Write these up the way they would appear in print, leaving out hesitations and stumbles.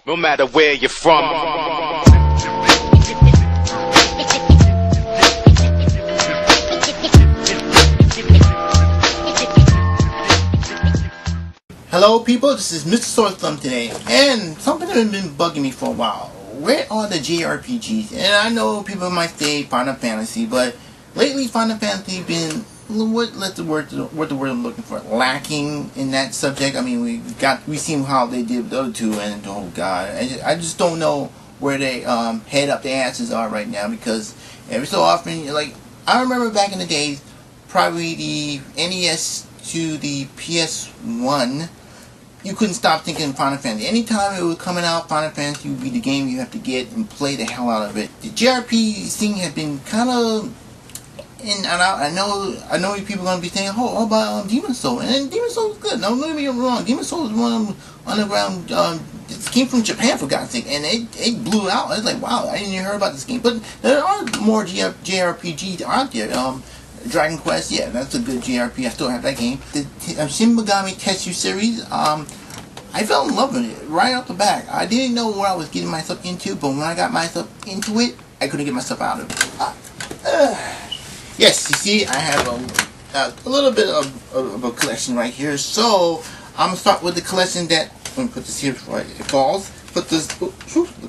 no matter where you're from. Hello people, this is Mr. Sore Thumb today, and something that has been bugging me for a while. Where are the JRPGs? And I know people might say Final Fantasy, but lately Final Fantasy been, what's the word I'm looking for, lacking in that subject. I mean, we seen how they did with the other two, and oh god, I just don't know where they head up their asses are right now, because every so often, like, I remember back in the days, probably the NES to the PS1, you couldn't stop thinking Final Fantasy. Anytime it was coming out, Final Fantasy would be the game you have to get and play the hell out of it. The JRPG thing has been kind of, and I know people are gonna be saying, "Oh, about Demon Soul," and Demon Soul is good. No, let me get wrong. Demon Soul is one of them underground. It came from Japan, for God's sake, and it blew out. I was like, wow, I didn't even hear about this game. But there are more JRPGs out there. Dragon Quest, yeah, that's a good JRPG. I still have that game. The Shin Megami Tensei series, I fell in love with it right off the bat. I didn't know what I was getting myself into, but when I got myself into it, I couldn't get myself out of it. Yes, you see, I have a little bit of a collection right here. So I'm gonna start with the collection that. I'm gonna put this here before it falls. Put this. Look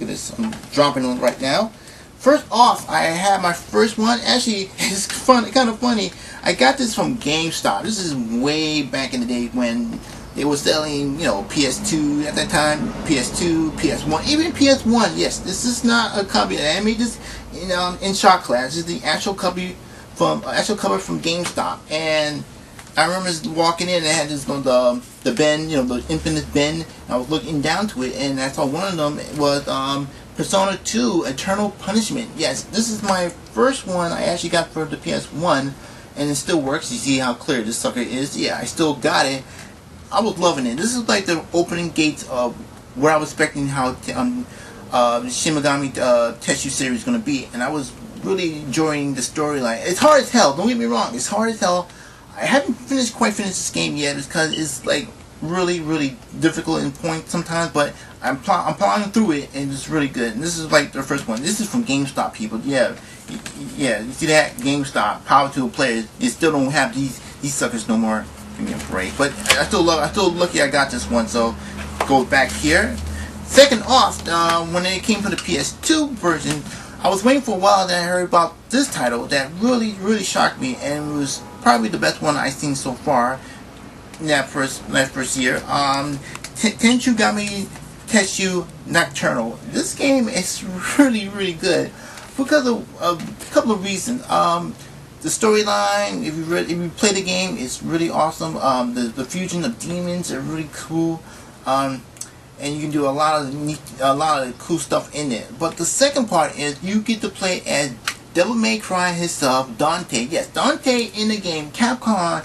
at this. I'm dropping on it right now. First off, I have my first one. Actually, it's kind of funny. I got this from GameStop. This is way back in the day when they were selling, PS2 at that time, PS2, PS1, even PS1. Yes, this is not a copy. I made this in shop class. This is the actual cover from GameStop, and I remember walking in and it had this the bin, the infinite bin. I was looking down to it, and I saw one of them was Persona 2 Eternal Punishment. Yes, this is my first one I actually got for the PS1, and it still works. You see how clear this sucker is? Yeah, I still got it. I was loving it. This is like the opening gates of where I was expecting how Shin Megami Tensei series is going to be, and I was really enjoying the storyline. It's hard as hell, don't get me wrong, it's hard as hell. I haven't quite finished this game yet because it's like really difficult in points sometimes, but I'm plowing through it, and it's really good. And this is like the first one. This is from GameStop, people. Yeah, you see that? GameStop, power to the players. You still don't have these suckers no more. Give me a break. But I still lucky I got this one. So go back here. Second off, when it came for the PS2 version, I was waiting for a while. Then I heard about this title that really shocked me, and it was probably the best one I've seen so far in that first year. Tenchu Tetsu Nocturnal. This game is really good because of a couple of reasons. The storyline, if you play the game, it's really awesome. The fusion of demons are really cool, and you can do a lot of cool stuff in it. But the second part is you get to play as Devil May Cry himself, Dante. Yes, Dante in the game. Capcom,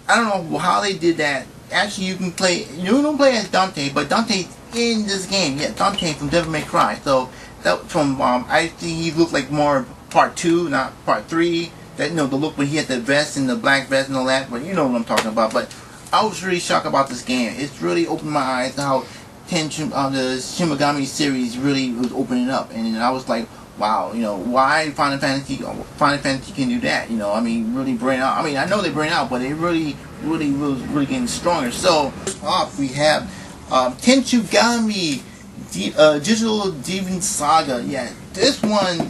I don't know how they did that. Actually, you don't play as Dante, but Dante's in this game. Yeah, Dante from Devil May Cry. So that from I think he looked like more part 2, not part 3. That the look when he had the vest and the black vest and all that. But you know what I'm talking about. But I was really shocked about this game. It's really opened my eyes to how the Shin Megami series really was opening up, and I was like, wow, why Final Fantasy can do that? I mean, really bring out. I mean, I know they bring out, but it really getting stronger. So first off, we have Tenchugami Digital Demon Saga. Yeah, this one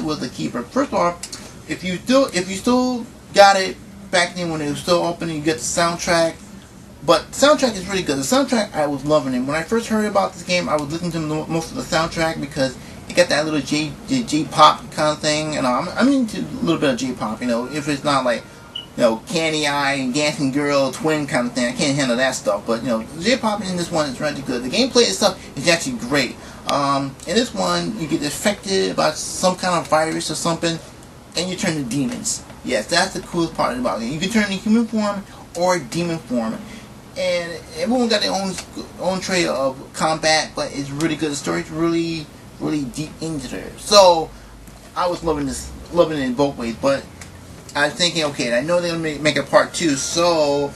was a keeper. First off, if you still got it back then when it was still open, you get the soundtrack. But the soundtrack is really good. The soundtrack, I was loving it. When I first heard about this game, I was listening to most of the soundtrack because it got that little J-pop kind of thing, and I'm into a little bit of J-pop. If it's not like Candy Eye and Dancing Girl Twin kind of thing, I can't handle that stuff. But J-pop in this one is really good. The gameplay itself is actually great. In this one, you get affected by some kind of virus or something, and you turn to demons. Yes, that's the coolest part about it. You can turn in human form or demon form. And everyone got their own tray of combat, but it's really good. The story's really deep into there. So I was loving it in both ways. But I was thinking, okay, I know they're gonna make a part 2, so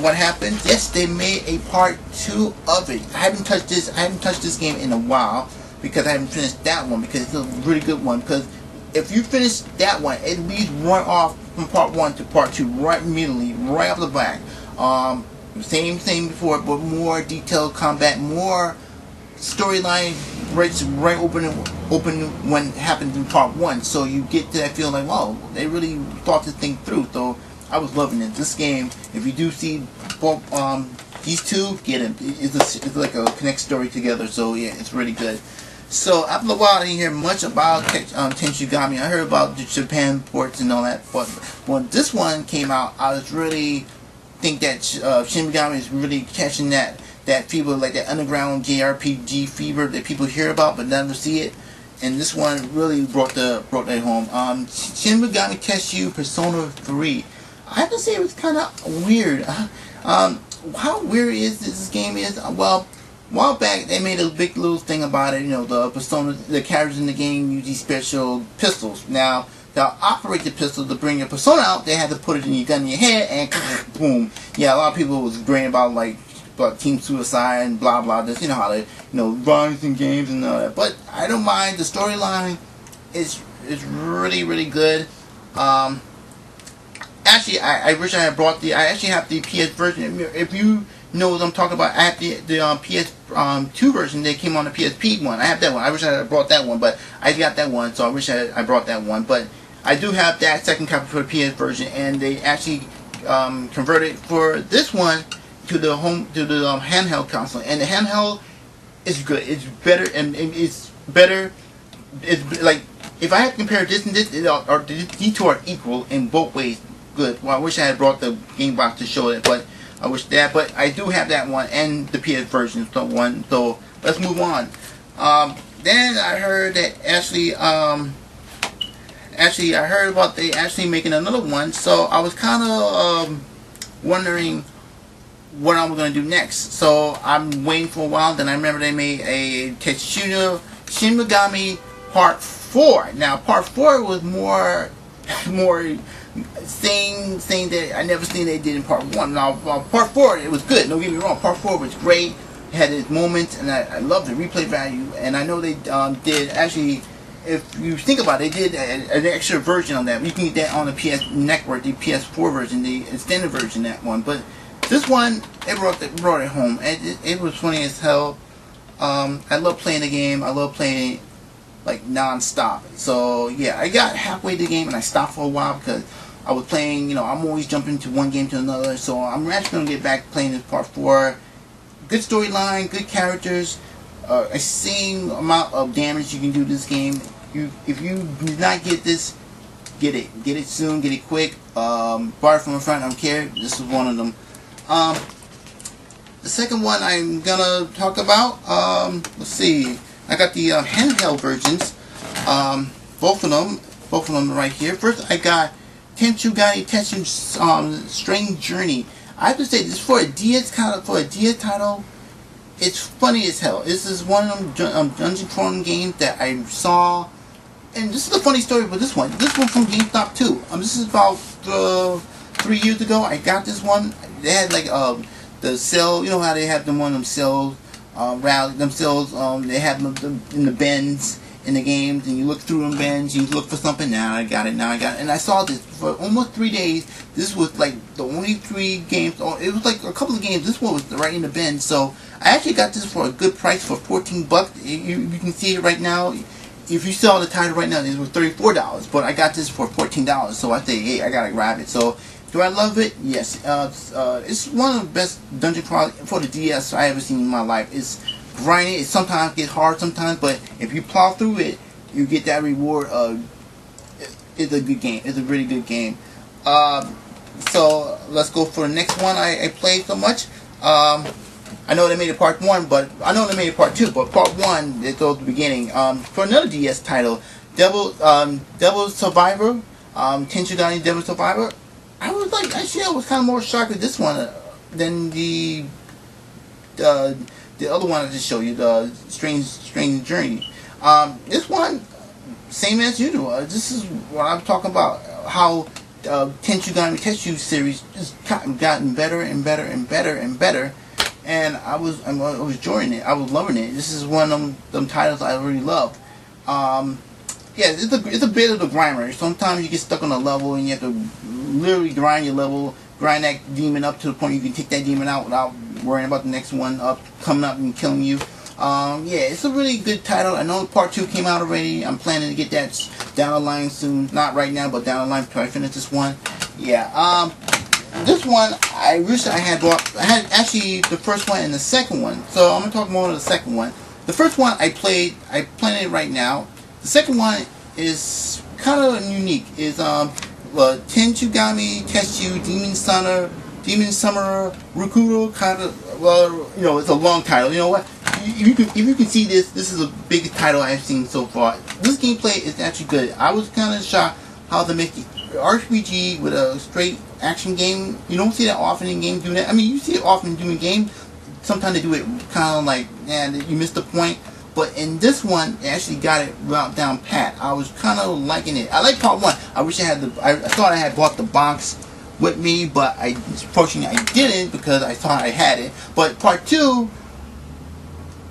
what happened? Yes, they made a part 2 of it. I haven't touched this game in a while because I haven't finished that one, because it's a really good one. Because if you finish that one, at least run off from part 1 to part 2 right immediately, right off the back. Same thing before, but more detailed combat, more storyline, right open when it happened in part 1. So you get to that feeling like, wow, they really thought this thing through. So I was loving it. This game, if you do see both, these two, get them. It's like a connect story together. So yeah, it's really good. So after a while, I didn't hear much about Tenshigami. I heard about the Japan ports and all that, but when this one came out, I was really think that Shin Megami is really catching that fever, like that underground JRPG fever that people hear about but never see it. And this one really brought that home. Shin Megami Tenshu Persona 3. I have to say it was kind of weird. How weird is this game is? Well, a while back they made a big little thing about it. You know, the characters in the game use these special pistols. Now, to operate the pistol, to bring your persona out, they had to put it in your gun in your head and boom. Yeah, a lot of people was bragging about team suicide and blah blah. This, you know how they, violence in games and all that. But I don't mind. The storyline is really good. Actually, I wish I had brought I actually have the PS version. If you know what I'm talking about, I have the PS2 version that came on the PSP one. I have that one. I wish I had brought that one, but I got that one, so I wish I brought that one. But I do have that second copy for the PS version, and they actually converted for this one to the handheld console. And the handheld is good. It's better, and it's better. It's like, if I had to compare this and this, these two are equal in both ways. Good. Well, I wish I had brought the game box to show it, but I wish that. But I do have that one and the PS version. So let's move on. Then I heard that actually I heard about they actually making another one. So I was kind of wondering what I was going to do next. So I'm waiting for a while. Then I remember they made a Tetsuya Shin Megami Part 4. Now Part 4 was more thing that I never seen they did in Part 1. Now Part 4, it was good. Don't get me wrong. Part 4 was great. It had its moments, and I loved the replay value. And I know they did actually. If you think about it, they did an extra version on that. You can get that on the PS Network, the PS4 version, the extended version, that one. But this one, it brought it home. It was funny as hell. I love playing the game. I love playing it like non-stop. So yeah, I got halfway to the game and I stopped for a while because I was playing. I'm always jumping to one game to another. So I'm actually gonna get back playing this Part 4. Good storyline, good characters. A same amount of damage you can do this game. If you do not get this, get it. Get it soon. Get it quick. Bar from the front. I don't care. This is one of them. The second one I'm gonna talk about. Let's see. I got the handheld versions. Both of them right here. First, I got Tenshigami Tenshu Strange Journey. I have to say, this for a DS title. It's funny as hell. This is one of them dungeon crawling games that I saw, and this is a funny story with this one. This one from GameStop too. This is about 3 years ago. I got this one. They had like the sale. You know how they have them on them sales, they have them in the bins in the games, and you look through them bins. You look for something. Now I got it. And I saw this for almost 3 days. This was like the only 3 games. Or it was like a couple of games. This one was right in the bin. So I actually got this for a good price for $14. You can see it right now. If you saw the title right now, this was $34. But I got this for $14. So I say, hey, I gotta grab it. So do I love it? Yes. It's one of the best dungeon crawling for the DS I ever seen in my life. It's grinding. It sometimes gets hard sometimes, but if you plow through it, you get that reward. It's a good game. It's a really good game. So let's go for the next one. I played so much. I know they made it Part 1, but I know they made it Part 2. But Part 1, it goes to the beginning. For another DS title, Devil Survivor, Tenshigami Devil Survivor. I was kind of more shocked with this one than the other one I just showed you, the Strange Journey. This one, same as usual. This is what I'm talking about. How Tenchugami Tetsu series just gotten better and better and better and better, and I was enjoying it. I was loving it. This is one of them titles I really love. Yeah, it's a bit of a grinder. Sometimes you get stuck on a level and you have to literally grind your level, grind that demon up to the point you can take that demon out without worrying about the next one coming up and killing you. Yeah, it's a really good title. I know part 2 came out already. I'm planning to get that down the line soon. Not right now, but down the line before I finish this one. Yeah, this one, I wish I had bought. I had actually the first one and the second one. So I'm going to talk more about the second one. The first one I played it right now. The second one is kind of unique. It's Tenchugami Tetsu Demon Summoner Rukuro kind of. Well, you know, it's a long title. You know what? If you can see this is the biggest title I've seen so far. This gameplay is actually good. I was kind of shocked how they make the RPG with a straight action game. You don't see that often in games doing that. I mean, you see it often doing games. Sometimes they do it kind of like, you missed the point. But in this one, they actually got it down pat. I was kind of liking it. I like part 1. I wish I had I thought I had bought the box with me, but unfortunately I didn't because I thought I had it. But part 2,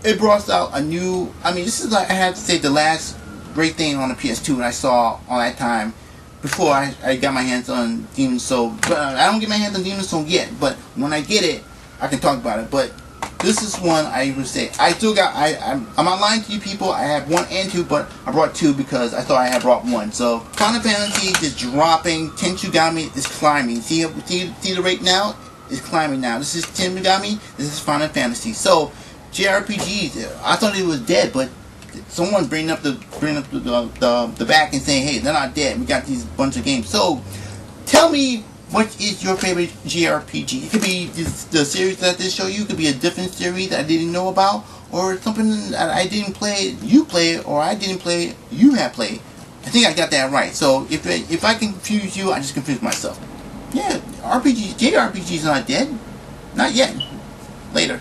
it brought out a new. I mean, this is like I have to say the last great thing on the PS2 that I saw on that time before I got my hands on Demon's Soul. But I don't get my hands on Demon's Soul yet. But when I get it, I can talk about it. But this is one I would say I still got. I'm not lying to you people. I have 1 and 2, but I brought 2 because I thought I had brought 1. So Final Fantasy is dropping. Tenchugami is climbing. See the rate now? It's climbing now. This is Tenchugami. This is Final Fantasy. So JRPGs. I thought it was dead, but someone bringing up the back and saying, hey, they're not dead. We got these bunch of games. So tell me, what is your favorite JRPG? It could be the series that I did show you. It could be a different series that I didn't know about, or something that I didn't play, you play it, or I didn't play, you have played. I think I got that right. So if I confuse you, I just confuse myself. Yeah, JRPGs are not dead. Not yet. Later.